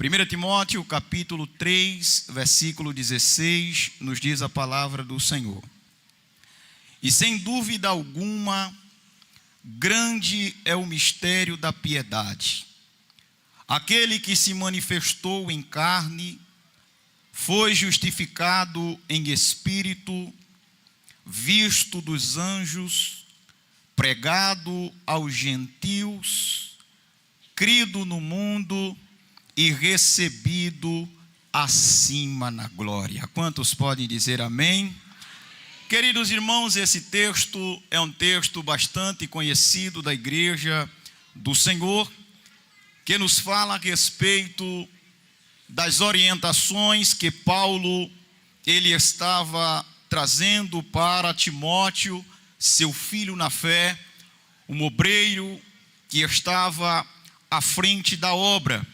1 Timóteo capítulo 3, versículo 16, nos diz a palavra do Senhor. E sem dúvida alguma, grande é o mistério da piedade. Aquele que se manifestou em carne, foi justificado em espírito, visto dos anjos, pregado aos gentios, crido no mundo e recebido acima na glória. Quantos podem dizer amém? Queridos irmãos, esse texto é um texto bastante conhecido da igreja do Senhor, que nos fala a respeito das orientações que Paulo ele estava trazendo para Timóteo, seu filho na fé, um obreiro que estava à frente da obra.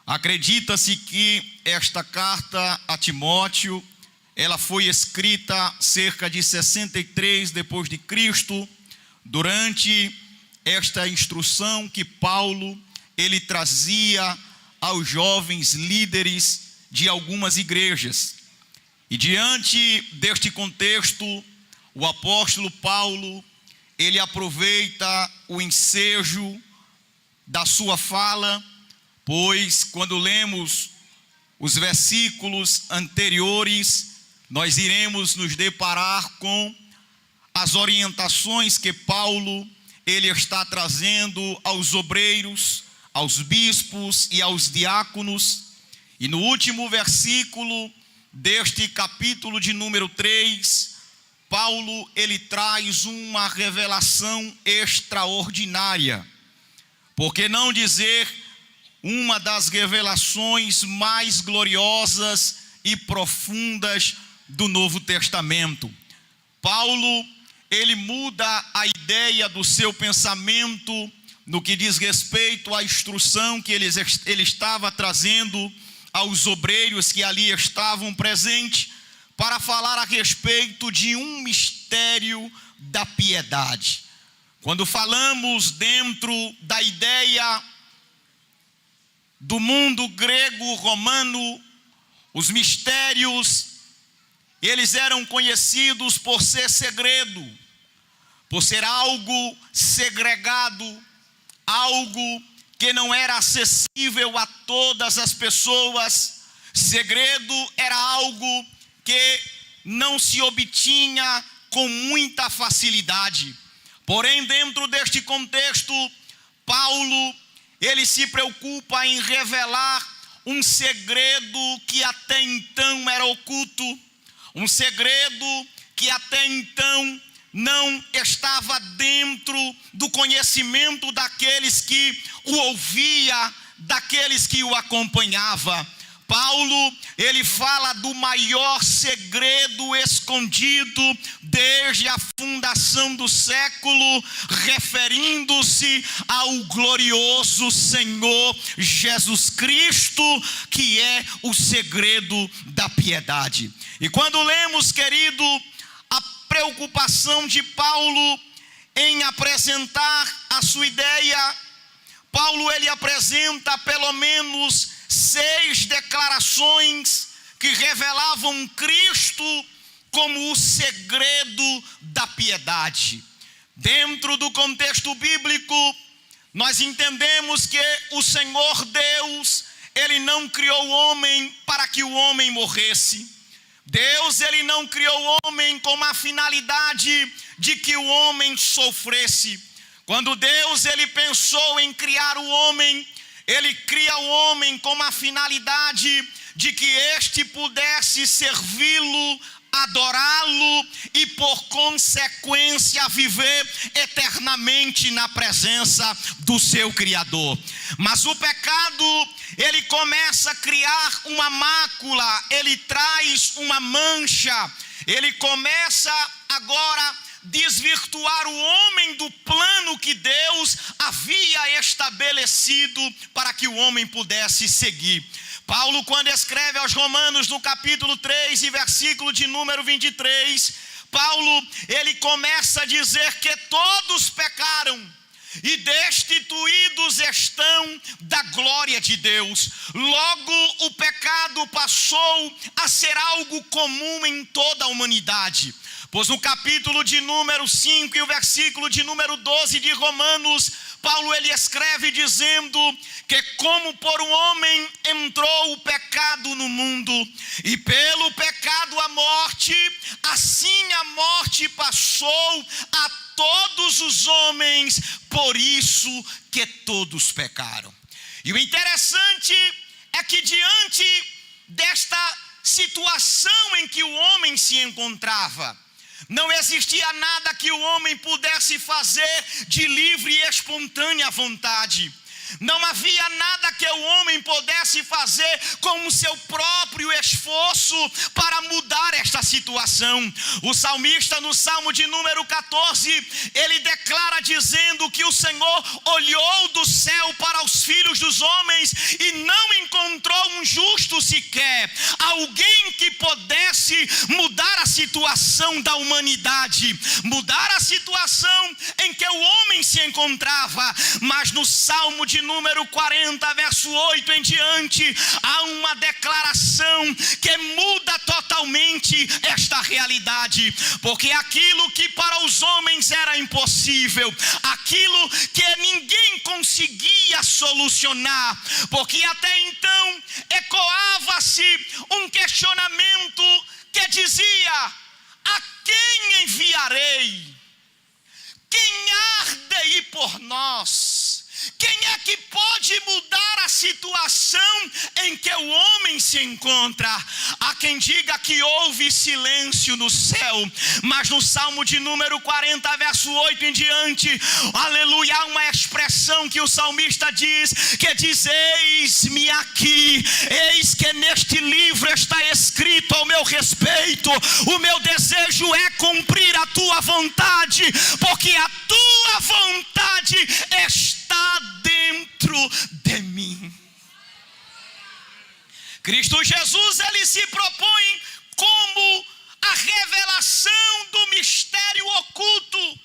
Acredita-se que esta carta a Timóteo, ela foi escrita cerca de 63 depois de Cristo, durante esta instrução que Paulo ele trazia aos jovens líderes de algumas igrejas. E diante deste contexto, o apóstolo Paulo, ele aproveita o ensejo da sua fala, pois quando lemos os versículos anteriores, nós iremos nos deparar com as orientações que Paulo ele está trazendo aos obreiros, aos bispos e aos diáconos. E no último versículo deste capítulo de número 3, Paulo ele traz uma revelação extraordinária, por que não dizer uma das revelações mais gloriosas e profundas do Novo Testamento. Paulo ele muda a ideia do seu pensamento no que diz respeito à instrução que ele estava trazendo aos obreiros que ali estavam presentes, para falar a respeito de um mistério da piedade. Quando falamos dentro da ideia do mundo grego-romano, os mistérios, eles eram conhecidos por ser segredo, por ser algo segregado, algo que não era acessível a todas as pessoas. Segredo era algo que não se obtinha com muita facilidade. Porém, dentro deste contexto, Paulo, ele se preocupa em revelar um segredo que até então era oculto, um segredo que até então não estava dentro do conhecimento daqueles que o ouvia, daqueles que o acompanhava. Paulo, ele fala do maior segredo escondido desde a fundação do século, referindo-se ao glorioso Senhor Jesus Cristo, que é o segredo da piedade. E quando lemos, querido, a preocupação de Paulo em apresentar a sua ideia, Paulo ele apresenta pelo menos 6 declarações que revelavam Cristo como o segredo da piedade. Dentro do contexto bíblico, nós entendemos que o Senhor Deus, ele não criou o homem para que o homem morresse. Deus, ele não criou o homem com a finalidade de que o homem sofresse. Quando Deus, ele pensou em criar o homem, ele cria o homem com a finalidade de que este pudesse servi-lo, adorá-lo e por consequência viver eternamente na presença do seu Criador. Mas o pecado, ele começa a criar uma mácula, ele traz uma mancha, ele começa agora desvirtuar o homem do plano que Deus havia estabelecido para que o homem pudesse seguir. Paulo, quando escreve aos Romanos no capítulo 3 e versículo de número 23, Paulo, ele começa a dizer que todos pecaram e destituídos estão da glória de Deus. Logo, o pecado passou a ser algo comum em toda a humanidade. Pois no capítulo de número 5 e o versículo de número 12 de Romanos, Paulo ele escreve dizendo que como por um homem entrou o pecado no mundo, e pelo pecado a morte, assim a morte passou a todos os homens, por isso que todos pecaram. E o interessante é que diante desta situação em que o homem se encontrava, não existia nada que o homem pudesse fazer de livre e espontânea vontade. Não havia nada que o homem pudesse fazer com o seu próprio esforço para mudar esta situação. O salmista no Salmo de número 14, ele declara dizendo que o Senhor olhou do céu para os filhos dos homens e não encontrou um justo sequer, alguém que pudesse mudar a situação da humanidade, mudar a situação em que o homem se encontrava. Mas no Salmo de número 40, verso 8 em diante, há uma declaração que muda totalmente esta realidade, porque aquilo que para os homens era impossível, aquilo que ninguém conseguia solucionar, porque até então ecoava-se um questionamento que dizia: a quem enviarei? Quem há de ir por nós? Quem é que pode mudar a situação em que o homem se encontra? Há quem diga que houve silêncio no céu, mas no Salmo de número 40, verso 8 em diante, aleluia, há uma expressão que o salmista diz, que diz: eis-me aqui, eis que neste livro está escrito ao meu respeito, o meu desejo é cumprir a tua vontade, porque a tua vontade está dentro de mim. Cristo Jesus, ele se propõe como a revelação do mistério oculto.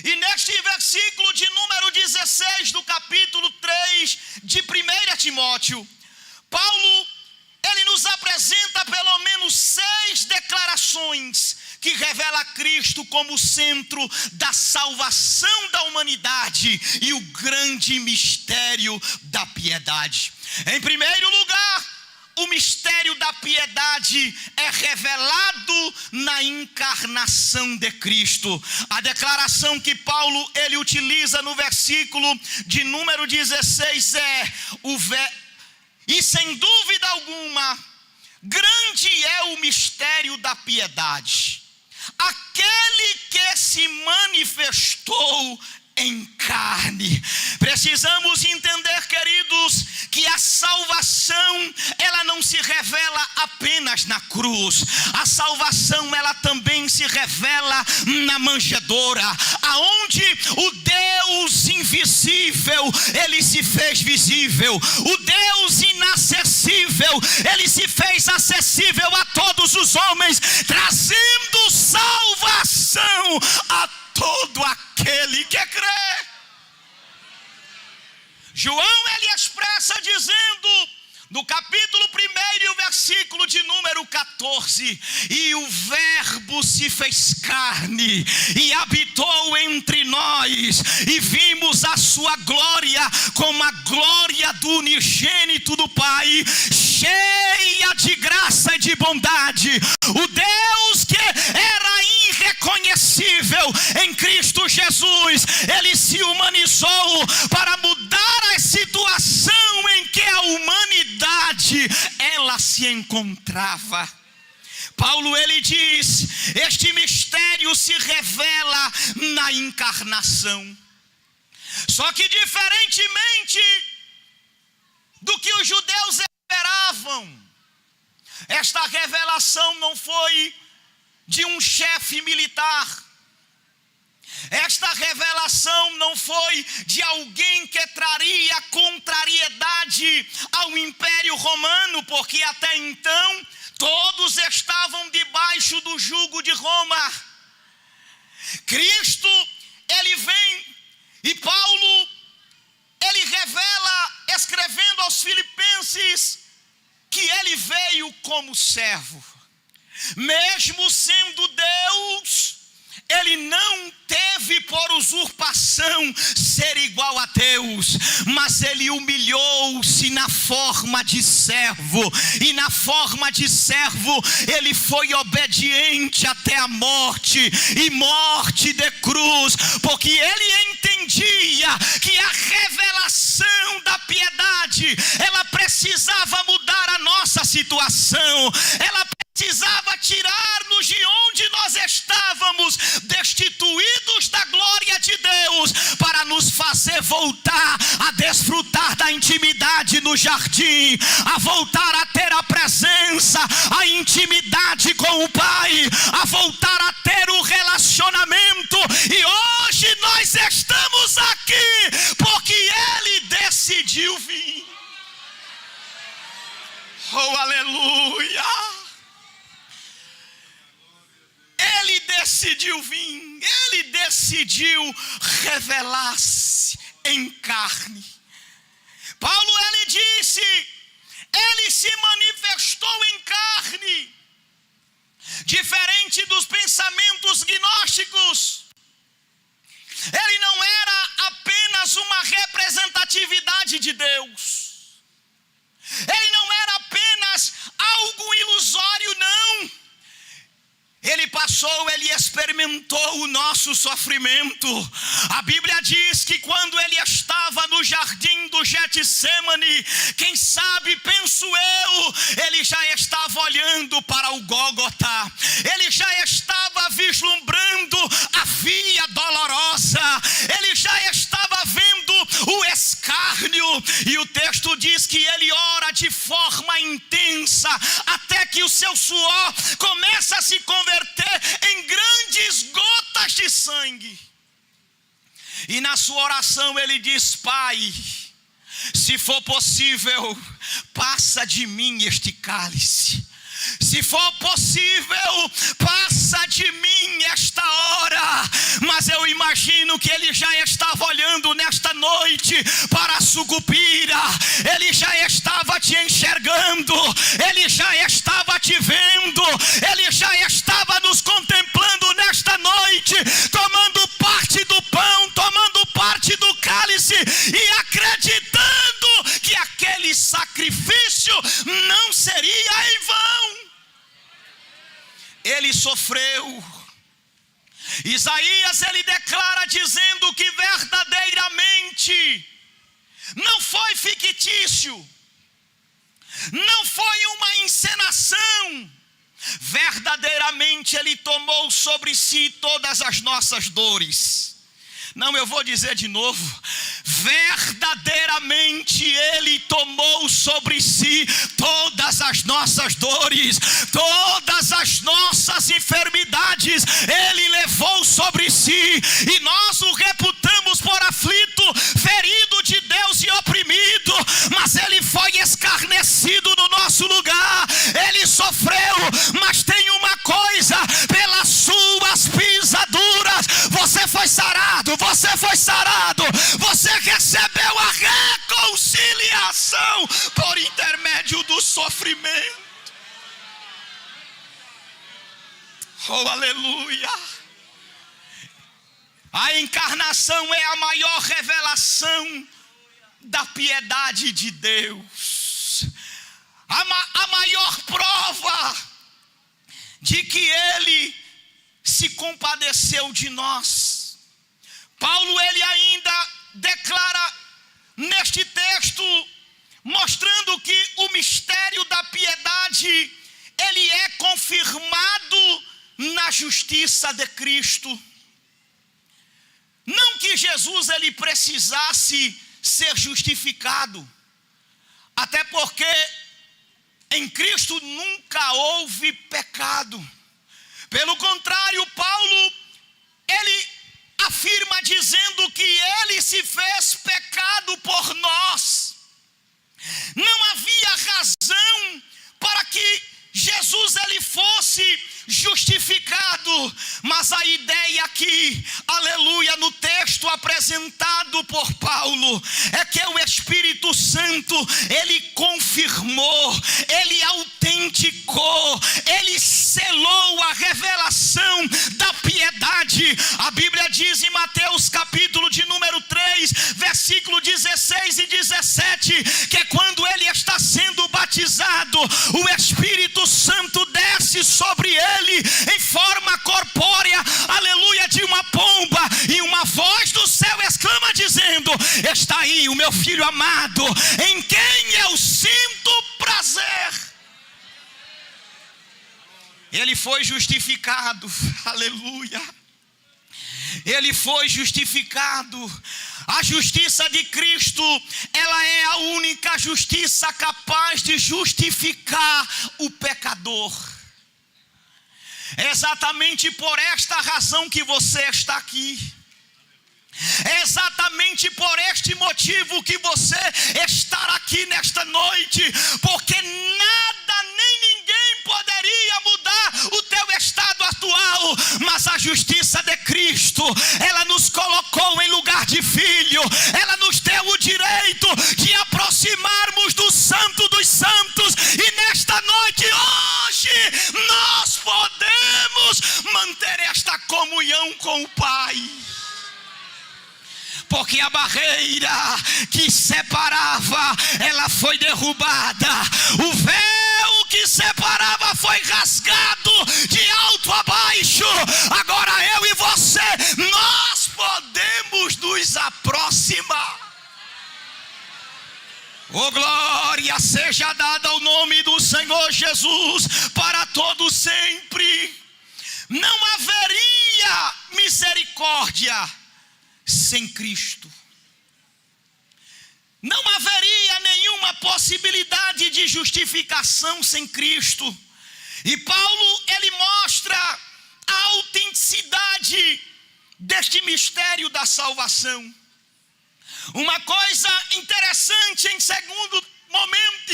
E neste versículo de número 16 do capítulo 3 de 1 Timóteo, Paulo, ele nos apresenta pelo menos 6 declarações que revela Cristo como o centro da salvação da humanidade e o grande mistério da piedade. Em primeiro lugar, o mistério da piedade é revelado na encarnação de Cristo. A declaração que Paulo ele utiliza no versículo de número 16 é: e sem dúvida alguma, grande é o mistério da piedade. Aquele que se manifestou em carne. Precisamos entender, queridos, que a salvação, ela não se revela apenas na cruz. A salvação, ela também se revela na manjedoura, aonde o Deus invisível, ele se fez visível. O Deus inacessível, ele se fez acessível a todos os homens, trazendo salvação a todo aquele que crê. João, ele expressa dizendo no capítulo 1 e o versículo de número 14: e o verbo se fez carne e habitou entre nós, e vimos a sua glória como a glória do unigênito do Pai, cheia de graça e de bondade. O Deus que era irreconhecível em Cristo Jesus, ele se humanizou para mudar a situação em que a humanidade ela se encontrava. Paulo ele diz: este mistério se revela na encarnação. Só que diferentemente do que os judeus esperavam, esta revelação não foi de um chefe militar. Esta revelação não foi de alguém que traria contrariedade ao Império Romano, porque até então todos estavam debaixo do jugo de Roma. Cristo, ele vem E Paulo, ele revela, escrevendo aos Filipenses, que ele veio como servo. Mesmo sendo Deus, ele não teve por usurpação ser igual a Deus, mas ele humilhou-se na forma de servo, e na forma de servo ele foi obediente até a morte, e morte de cruz, porque ele entendia que a revelação da piedade, ela precisava mudar a nossa situação, ela precisava tirar-nos de onde nós estávamos, destituídos da glória de Deus, para nos fazer voltar a desfrutar da intimidade no jardim, a voltar a ter a presença, a intimidade com o Pai, a voltar a ter o relacionamento. E hoje nós estamos aqui porque Ele decidiu vir. Oh, aleluia! Ele decidiu vir, ele decidiu revelar-se em carne. Paulo, ele disse, ele se manifestou em carne, diferente dos pensamentos gnósticos. Ele não era apenas uma representatividade de Deus, ele não era apenas algo ilusório, não. Ele passou, ele experimentou o nosso sofrimento. A Bíblia diz que quando ele estava no jardim do Getsêmani, quem sabe, penso eu, ele já estava olhando para o Gólgota, ele já estava vislumbrando a via dolorosa, ele já estava vendo o escárnio, e o texto diz que ele ora de forma intensa, até que o seu suor começa a se converter em grandes gotas de sangue. E na sua oração ele diz: Pai, se for possível, passa de mim este cálice. Se for possível, passa de mim esta hora. Mas eu imagino que ele já estava olhando nesta noite para a sucupira, ele já estava te enxergando, ele já estava te vendo, ele já estava nos contemplando nesta noite, tomando parte do pão, tomando parte do cálice, e acreditando que aquele sacrifício não seria em vão. Ele sofreu. Isaías, ele declara dizendo que verdadeiramente não foi fictício, não foi uma encenação. Verdadeiramente ele tomou sobre si todas as nossas dores. Não, eu vou dizer de novo. Verdadeiramente ele tomou sobre si todas as nossas dores, todas as nossas enfermidades ele levou sobre si, e nós o reputamos por aflito, ferido de Deus e oprimido, mas ele foi escarnecido no nosso lugar, ele sofreu. Mas tem uma coisa: pelas suas pisaduras você foi sarado, você foi sarado, você recebeu a reconciliação por intermédio do sofrimento. Oh, aleluia! A encarnação é a maior revelação da piedade de Deus, a maior prova de que ele se compadeceu de nós. Paulo, ele ainda declara neste texto, mostrando que o mistério da piedade, ele é confirmado na justiça de Cristo. Não que Jesus ele precisasse ser justificado, até porque em Cristo nunca houve pecado. Pelo contrário, Paulo, ele afirma dizendo que ele se fez pecado por nós. Não havia razão para que Jesus ele fosse justificado, mas a ideia aqui, aleluia, no texto apresentado apresentado por Paulo é que o Espírito Santo, ele confirmou, ele autenticou, ele selou a revelação da piedade. A Bíblia diz em Mateus capítulo de número 3, versículo 16 e 17, que é quando ele está sendo batizado, o Espírito Santo desce sobre ele em forma corpórea, aleluia, de uma pomba, e uma voz do céu exclama dizendo: está aí o meu filho amado, em quem eu sinto prazer. Ele foi justificado, aleluia. Ele foi justificado. A justiça de Cristo, ela é a única justiça capaz de justificar o pecador. É exatamente por esta razão que você está aqui. É exatamente por este motivo que você está aqui nesta noite, porque nada nem ninguém poderia mudar o teu estado atual, mas a justiça de Cristo, ela nos colocou em lugar de filho, ela nos deu o direito de aproximarmos do Santo dos Santos, e nesta noite, hoje, nós podemos manter esta comunhão com o Pai. Porque a barreira que separava, ela foi derrubada. O véu que separava foi rasgado de alto a baixo. Agora eu e você, nós podemos nos aproximar. Oh, glória seja dada ao nome do Senhor Jesus para todo sempre. Não haveria misericórdia sem Cristo. Não haveria nenhuma possibilidade de justificação sem Cristo. E Paulo, ele mostra a autenticidade deste mistério da salvação. Uma coisa interessante em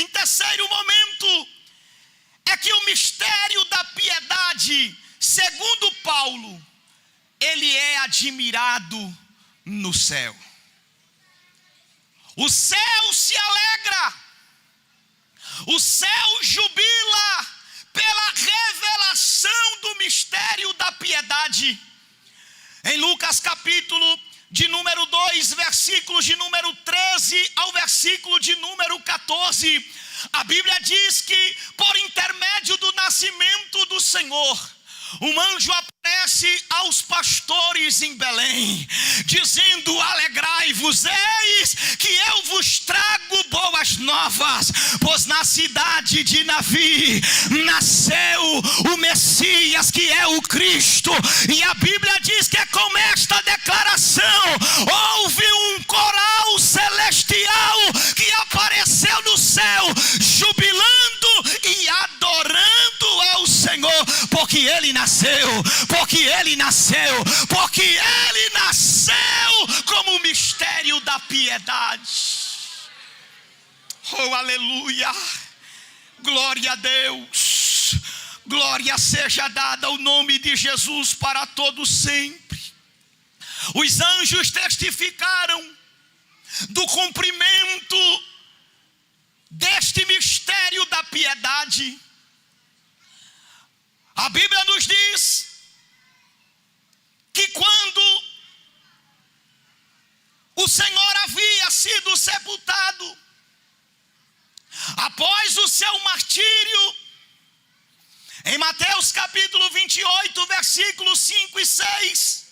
terceiro momento, é que o mistério da piedade, segundo Paulo, ele é admirado no céu. O céu se alegra, o céu jubila pela revelação do mistério da piedade. Em Lucas capítulo de número 2, versículos de número 13 ao versículo de número 14, a Bíblia diz que por intermédio do nascimento do Senhor, um anjo aparece aos pastores em Belém, dizendo: alegrai-vos, eis que eu vos trago boas novas, pois na cidade de Davi nasceu o Messias, que é o Cristo. E a Bíblia diz que é com esta declaração, houve um coral celestial que apareceu no céu, jubilando e adorando ao Senhor, porque Ele nasceu, porque Ele nasceu, porque Ele nasceu como o mistério da piedade. Oh, aleluia, glória a Deus, glória seja dada ao nome de Jesus para todos sempre. Os anjos testificaram do cumprimento deste mistério da piedade. A Bíblia nos diz que quando o Senhor havia sido sepultado, após o seu martírio, em Mateus capítulo 28, versículos 5 e 6,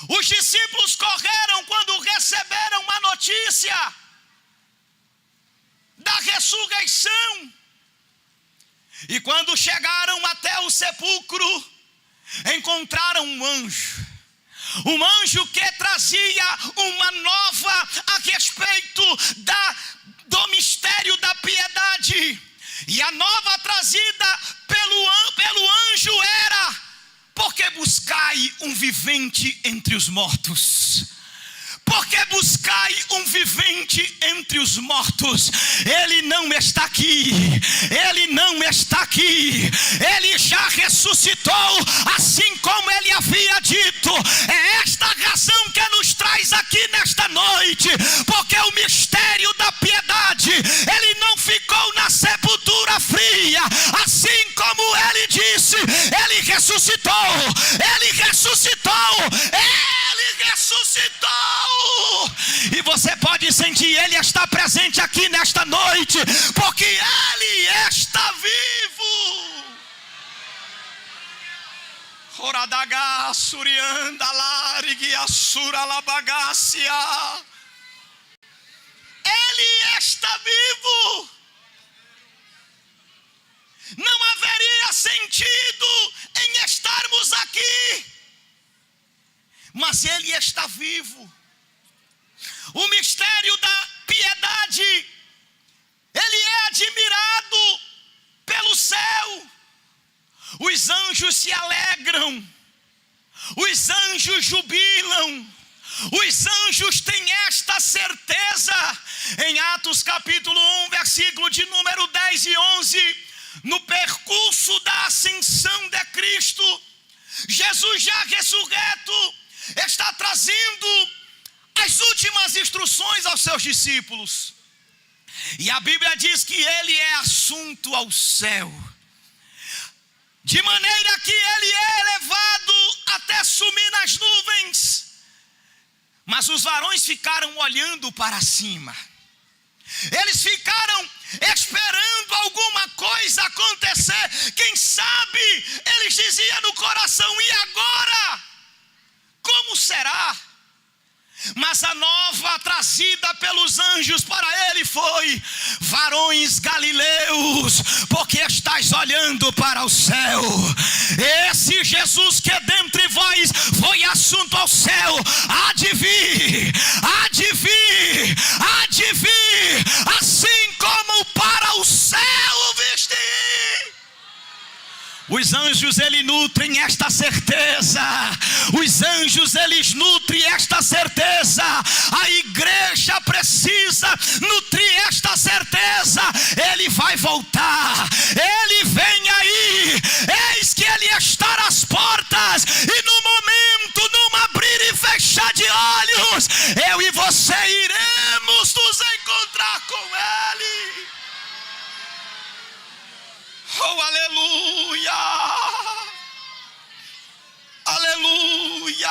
os discípulos correram quando receberam uma notícia da ressurreição. E quando chegaram até o sepulcro, encontraram um anjo que trazia uma nova a respeito do mistério da piedade. E a nova trazida pelo anjo era: porque buscai um vivente entre os mortos? Porque buscai um vivente entre os mortos? Ele não está aqui, ele não está aqui, ele já ressuscitou, assim como ele havia dito. É esta razão que nos nós aqui nesta noite, porque o mistério da piedade, ele não ficou na sepultura fria, assim como ele disse, ele ressuscitou, ele ressuscitou, ele ressuscitou. E você pode sentir, ele está presente aqui nesta noite, porque ele está vivo. Oradaga surianda largue assura labagácia. Ele está vivo. Não haveria sentido em estarmos aqui, mas ele está vivo. O mistério da piedade, ele é admirado pelo céu. Os anjos se alegram, os anjos jubilam, os anjos têm esta certeza. Em Atos capítulo 1, versículo de número 10 e 11, no percurso da ascensão de Cristo, Jesus já ressurreto está trazendo as últimas instruções aos seus discípulos. E a Bíblia diz que ele é assunto ao céu, de maneira que ele é elevado até sumir nas nuvens. Mas os varões ficaram olhando para cima. Eles ficaram esperando alguma coisa acontecer. Quem sabe, eles diziam no coração, e agora? Como será? Mas a nova trazida pelos anjos para ele foi: varões galileus, porque estáis olhando para o céu. Esse Jesus que dentre vós foi assunto ao céu, há de vir, há de vir, há de vir, assim como para o céu viste. Os anjos, eles nutrem esta certeza. Os anjos, eles nutrem esta certeza. A igreja precisa nutrir esta certeza. Ele vai voltar, ele vem aí. Eis que ele está às portas, e no momento, num abrir e fechar de olhos, eu e você iremos nos encontrar com ele. Oh, aleluia, aleluia.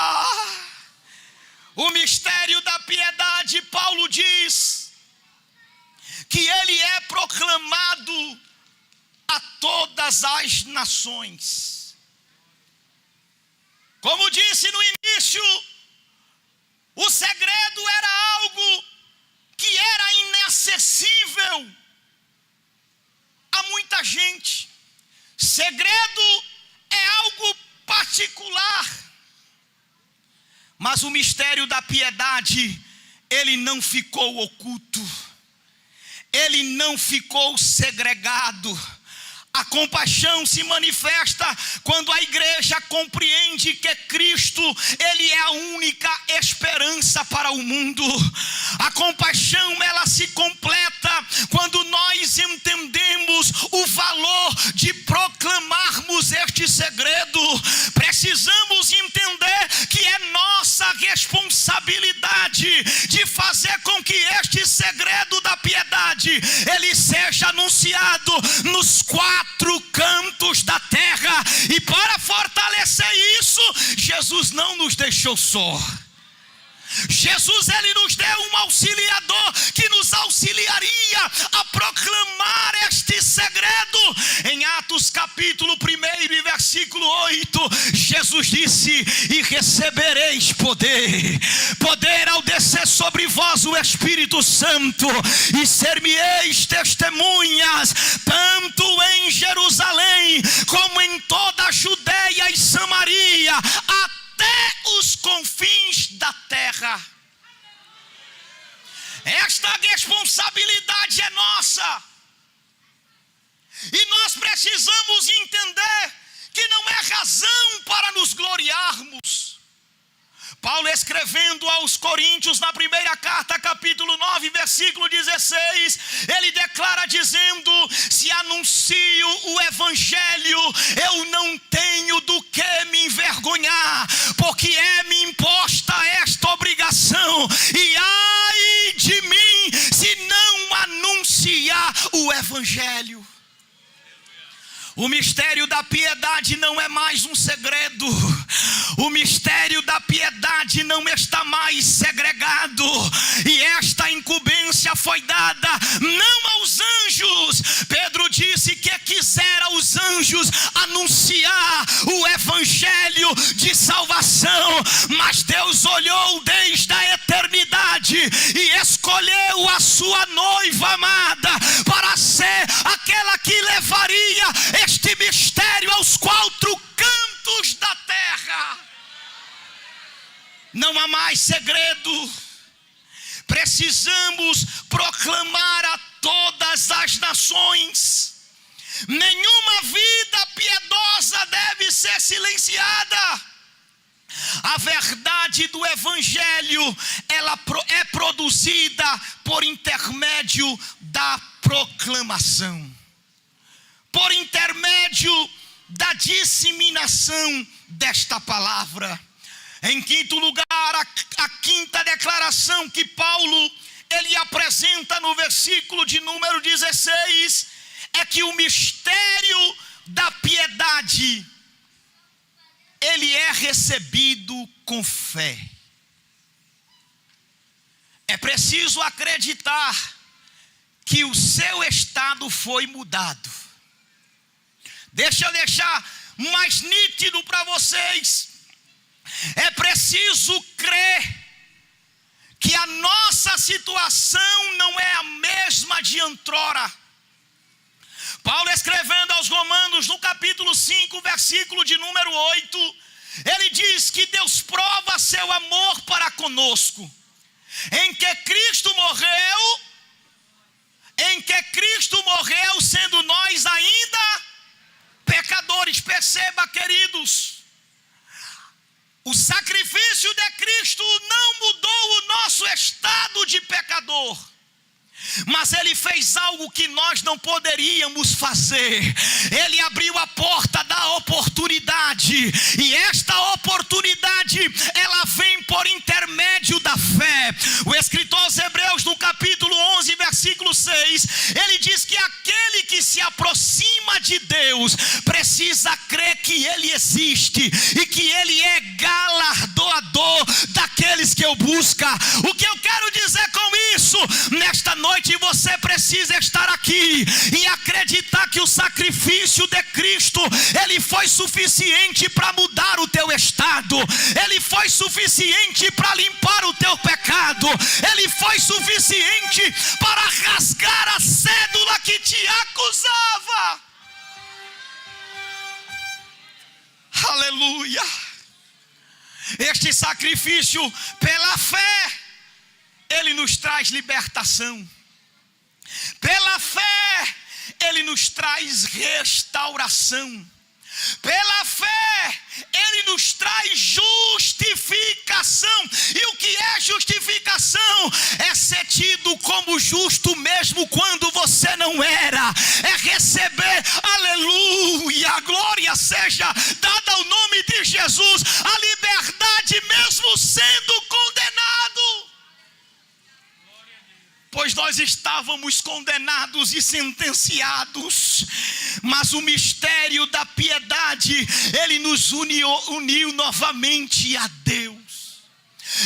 O mistério da piedade, Paulo diz que ele é proclamado a todas as nações. Como disse no início, o segredo era algo que era inacessível a muita gente. Segredo é algo particular, mas o mistério da piedade, ele não ficou oculto, ele não ficou segregado. A compaixão se manifesta quando a igreja compreende que Cristo, ele é a única esperança para o mundo. A compaixão, ela se completa quando nós entendemos o valor de proclamarmos este segredo. Precisamos entender que é nossa responsabilidade de fazer com que este segredo da piedade, ele seja anunciado nos quatro cantos da terra. E para fortalecer isso, Jesus não nos deixou só. Jesus, ele nos deu um auxiliador que nos auxiliaria a proclamar este segredo. Em Atos capítulo 1 e versículo 8, Jesus disse: e recebereis poder, poder ao descer sobre vós o Espírito Santo, e ser-me-eis testemunhas, tanto em Jerusalém, como em toda a Judeia e Samaria, até os confins da terra. Esta responsabilidade é nossa, e nós precisamos entender que não é razão para nos gloriarmos. Paulo, escrevendo aos Coríntios, na primeira carta, capítulo 9, versículo 16, ele declara dizendo: se anuncio o evangelho, eu não tenho do que me envergonhar, porque é-me imposta esta obrigação Evangelho. O mistério da piedade não é mais um segredo. O mistério da piedade não está mais segregado. E esta incumbência foi dada não aos anjos. Pedro disse que quisera os anjos anunciar o evangelho de salvação. Mas Deus olhou desde a eternidade e escolheu a sua noiva amada para ser aquela que levaria este mistério aos 4 cantos da terra. Não há mais segredo. Precisamos proclamar a todas as nações. Nenhuma vida piedosa deve ser silenciada. A verdade do evangelho, ela é produzida por intermédio da proclamação, por intermédio da disseminação desta palavra. Em quinto lugar, a quinta declaração que Paulo ele apresenta no versículo de número 16 é que o mistério da piedade ele é recebido com fé. É preciso acreditar que o seu estado foi mudado. Deixa eu deixar mais nítido para vocês. É preciso crer que a nossa situação não é a mesma de outrora. Paulo, escrevendo aos Romanos no capítulo 5, versículo de número 8, ele diz que Deus prova seu amor para conosco, em que Cristo morreu sendo nós ainda pecadores. Perceba, queridos, o sacrifício de Cristo não mudou o nosso estado de pecador, mas ele fez algo que nós não poderíamos fazer. Ele abriu a porta da oportunidade, e esta oportunidade ela vem por intermédio da fé. O escritor aos Hebreus no capítulo 11, versículo 6, ele diz que aquele que se aproxima de Deus precisa crer que ele existe e que ele é galardoador daqueles que o buscam. O que eu quero dizer com isso? Nesta noite você precisa estar aqui e acreditar que o sacrifício de Cristo, ele foi suficiente para mudar o teu estado. Ele foi suficiente para limpar o teu pecado. Ele foi suficiente para rasgar a cédula que te acusava. Aleluia. Este sacrifício pela fé, ele nos traz libertação. Pela fé, ele nos traz restauração. Pela fé, ele nos traz justificação. E o que é justificação? É ser tido como justo mesmo quando você não era. É receber, aleluia, glória seja dada ao nome de Jesus, a liberdade mesmo sendo condenado. Pois nós estávamos condenados e sentenciados, mas o mistério da piedade, ele nos uniu novamente a Deus.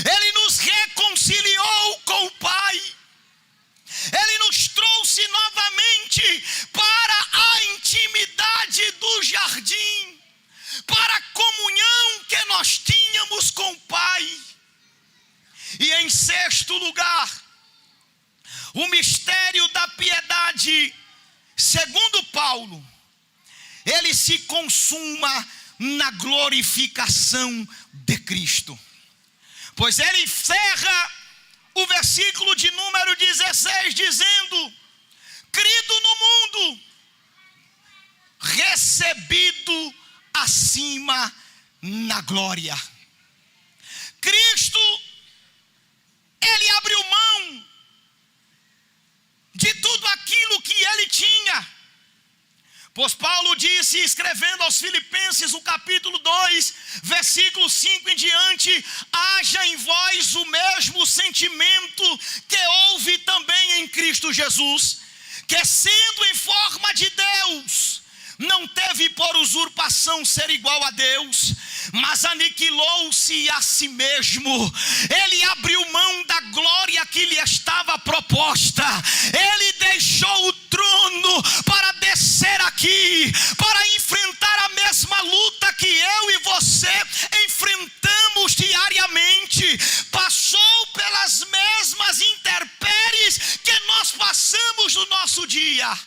Ele nos reconciliou com o Pai. Ele nos trouxe novamente para a intimidade do jardim, para a comunhão que nós tínhamos com o Pai. E em sexto lugar, o mistério da piedade, segundo Paulo, ele se consuma na glorificação de Cristo. Pois ele encerra o versículo de número 16 dizendo: crido no mundo, recebido acima na glória. Cristo, ele abriu mão de tudo aquilo que ele tinha. Pois Paulo disse, escrevendo aos Filipenses, o capítulo 2, versículo 5 em diante: haja em vós o mesmo sentimento que houve também em Cristo Jesus, que sendo em forma de Deus, não teve por usurpação ser igual a Deus, mas aniquilou-se a si mesmo. Ele abriu mão da glória que lhe estava proposta. Ele deixou o trono para descer aqui, para enfrentar a mesma luta que eu e você enfrentamos diariamente. Passou pelas mesmas intempéries que nós passamos no nosso dia.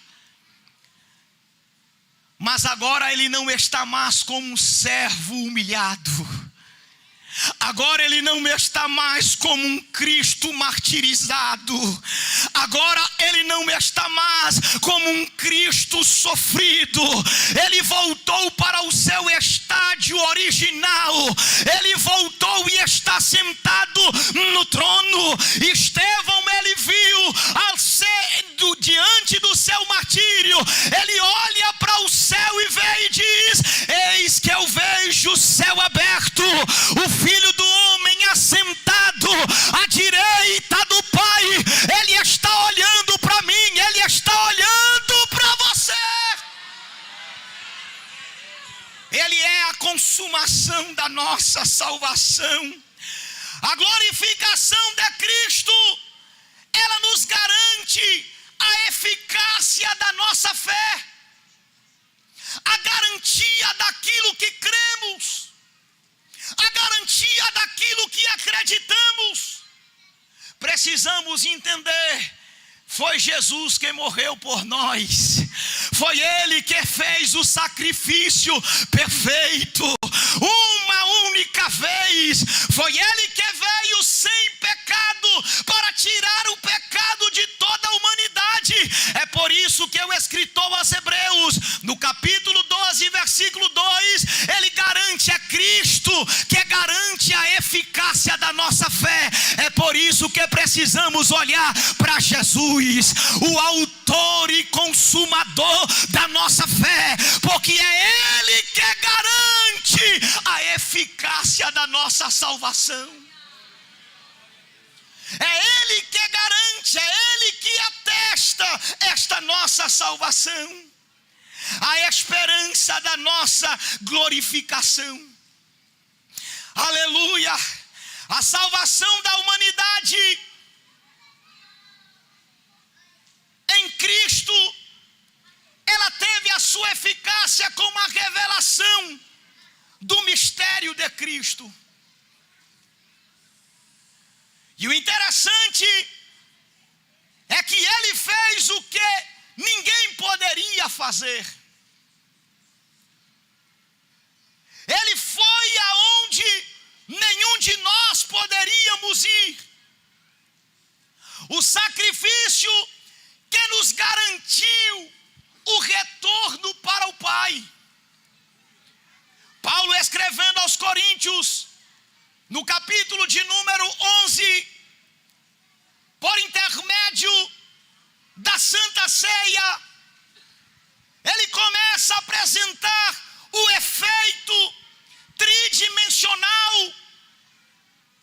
Mas agora ele não está mais como um servo humilhado. Agora ele não está mais como um Cristo martirizado. Agora ele não está mais como um Cristo sofrido. Ele voltou para o seu estádio original. Ele voltou e está sentado no trono. Estevão, ele viu ao ser diante do seu martírio, ele olha para o céu e vê e diz: eis que eu vejo o céu aberto, o Filho do Homem assentado à direita do Pai. Ele está olhando para mim, ele está olhando para você. Ele é a consumação da nossa salvação. A glorificação de Cristo, ela nos garante a eficácia da nossa fé, a garantia daquilo que cremos, a garantia daquilo que acreditamos. Precisamos entender: foi Jesus que morreu por nós, foi Ele que fez o sacrifício perfeito, uma única vez. Foi Ele que veio sem pecado para tirar o pecado de toda a humanidade. É por isso que o escritor aos Hebreus, no capítulo 12, versículo 2, ele garante a Cristo, que garante a eficácia da nossa fé. É por isso que precisamos olhar para Jesus, o autor e consumador da nossa fé, porque é Ele que garante a eficácia da nossa salvação. É Ele que garante, é Ele que atesta esta nossa salvação, a esperança da nossa glorificação. Aleluia! A salvação da humanidade em Cristo, ela teve a sua eficácia com a revelação do mistério de Cristo. E o interessante é que Ele fez o que ninguém poderia fazer. Ele foi aonde nenhum de nós poderíamos ir. O sacrifício que nos garantiu o retorno para o Pai. Paulo, escrevendo aos Coríntios, no capítulo de número 11, por intermédio da Santa Ceia, ele começa a apresentar o efeito tridimensional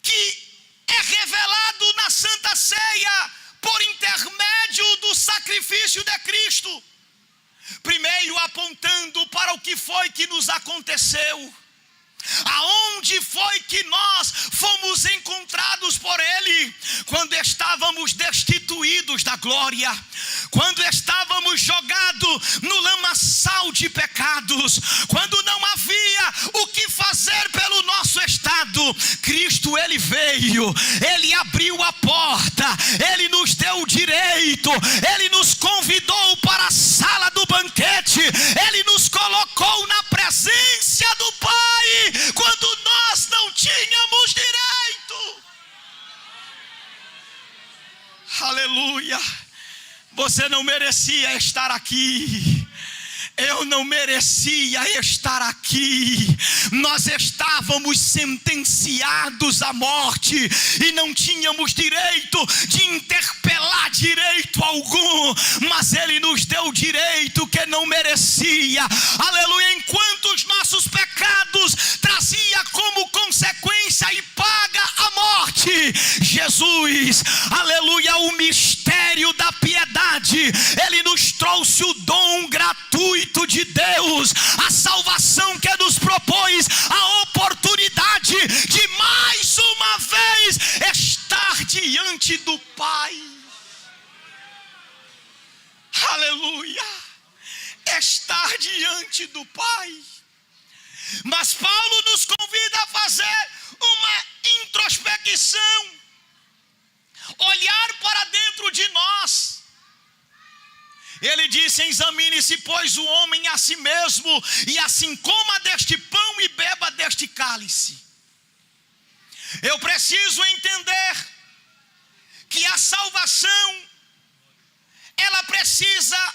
que é revelado na Santa Ceia por intermédio do sacrifício de Cristo. Primeiro apontando para o que foi que nos aconteceu, aonde foi que nós fomos encontrados por Ele, quando estávamos destituídos da glória, quando estávamos jogados no lamaçal de pecados, quando não havia o que fazer pelo nosso estado. Cristo, Ele veio, Ele abriu a porta, Ele nos deu o direito, Ele nos convidou para a sala do banquete, Ele nos colocou na presença do Pai, quando nós não tínhamos direito. Aleluia! Você não merecia estar aqui. Eu não merecia estar aqui. Nós estávamos sentenciados à morte e não tínhamos direito de interpelar direito algum, mas Ele nos deu o direito que não merecia. Aleluia! Enquanto os nossos pecados trazia como consequência e paga a morte, Jesus, aleluia, o mistério da piedade, Ele nos trouxe o dom gratuito de Deus, a salvação que nos propôs a oportunidade de mais uma vez estar diante do Pai. Aleluia! Estar diante do Pai. Mas Paulo nos convida a fazer uma introspecção, olhar para dentro de nós. Ele disse: examine-se, pois, o homem a si mesmo, e assim coma deste pão e beba deste cálice. Eu preciso entender que a salvação, ela precisa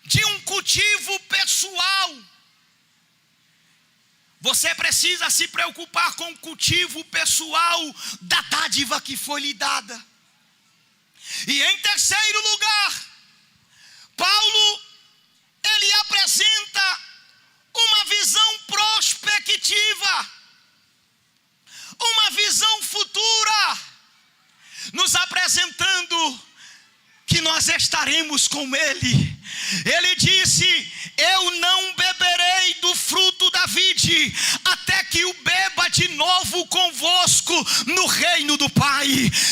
de um cultivo pessoal. Você precisa se preocupar com o cultivo pessoal da dádiva que foi lhe dada. E em terceiro lugar, Paulo, ele apresenta uma visão prospectiva, uma visão futura, nos apresentando que nós estaremos com Ele. Ele disse: eu não beberei do fruto da vide, até que o beba de novo convosco no reino do Pai.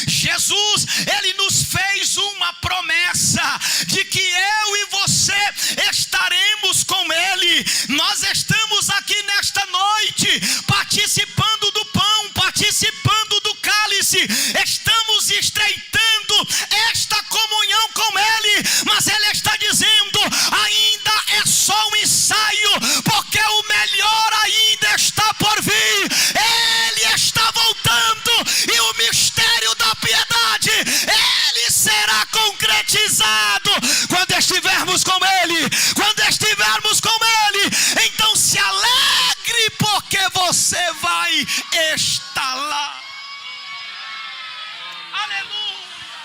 Jesus, Ele nos fez uma promessa de que eu e você estaremos com Ele. Nós estamos aqui nesta noite, participando do pão, participando do cálice, estamos estreitando esta comunhão com Ele, mas Ele está dizendo: ainda é só um ensaio, porque o melhor ainda está por vir. Ele está voltando, e o mistério da piedade, ele será concretizado quando estivermos com Ele,